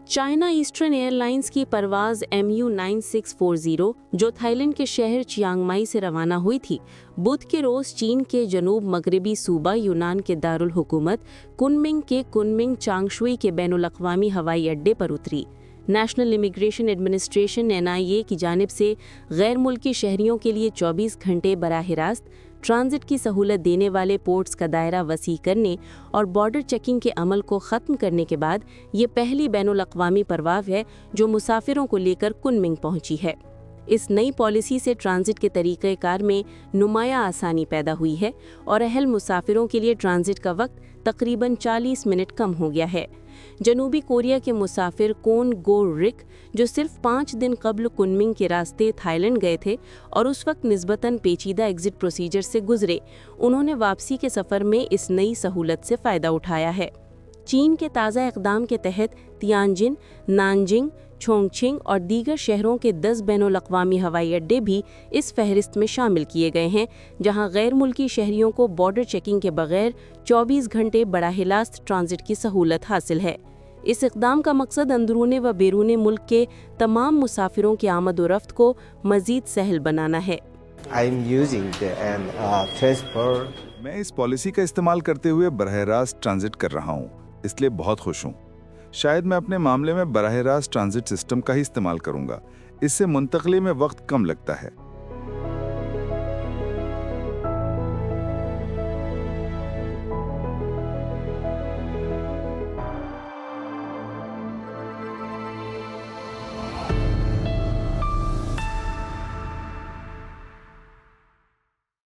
China eastern airlines की परवाज़ MU9640 जो Thailand के शहर चियांग माई से रवाना हुई थी, बुध के रोज़ चीन के जनूब मगरबी सूबा यूनान के दारुल हुकूमत कुनमिंग के कुनमिंग चांगशुई के बैनुल-अक़वामी हवाई अड्डे पर उतरी। नेशनल इमिग्रेशन एडमिनिस्ट्रेशन NIA की जानिब से गैर मुल्की शहरियों के लिए 24 घंटे बराह रास्त ट्रांजिट की सहूलत देने वाले पोर्ट्स का दायरा वसी करने और बॉर्डर चेकिंग के अमल को ख़त्म करने के बाद ये पहली बैनुल-अक़वामी परवाज़ है जो मुसाफिरों को लेकर कुनमिंग पहुंची है। इस नई पॉलिसी से ट्रांजिट के तरीक़ेकार में नुमाया आसानी पैदा हुई है और अहल मुसाफिरों के लिए ट्रांजिट का वक्त तकरीबन 40 मिनट कम हो गया है। जनूबी कोरिया के मुसाफिर कोन गो रिक, जो सिर्फ 5 दिन कबल कुनमिंग के रास्ते थाईलैंड गए थे और उस वक्त निस्बतन पेचीदा एग्जिट प्रोसीजर से गुजरे, उन्होंने वापसी के सफ़र में इस नई सहूलत से फ़ायदा उठाया है। चीन के ताज़ा इक़दाम के तहत तियानजिन, नानजिंग, छोंगछिंग और दीगर शहरों के 10 बैनुल-अक़वामी हवाई अड्डे भी इस फहरिस्त में शामिल किए गए हैं, जहां गैर मुल्की शहरियों को बॉर्डर चेकिंग के बगैर 24 घंटे बराह-ए-रास्त ट्रांजिट की सहूलत हासिल है। इस इक़दाम का मकसद अंदरूनी व बैरूनी मुल्क के तमाम मुसाफिरों की आमद व रफ्त को मज़ीद सहल बनाना है। मैं इस पॉलिसी का इस्तेमाल करते हुए बराह रास्त ट्रांजिट कर रहा हूँ, इसलिए बहुत खुश हूँ। शायद मैं अपने मामले में बराह रास्त ट्रांजिट सिस्टम का ही इस्तेमाल करूँगा। इससे मुंतकली में वक्त कम लगता है।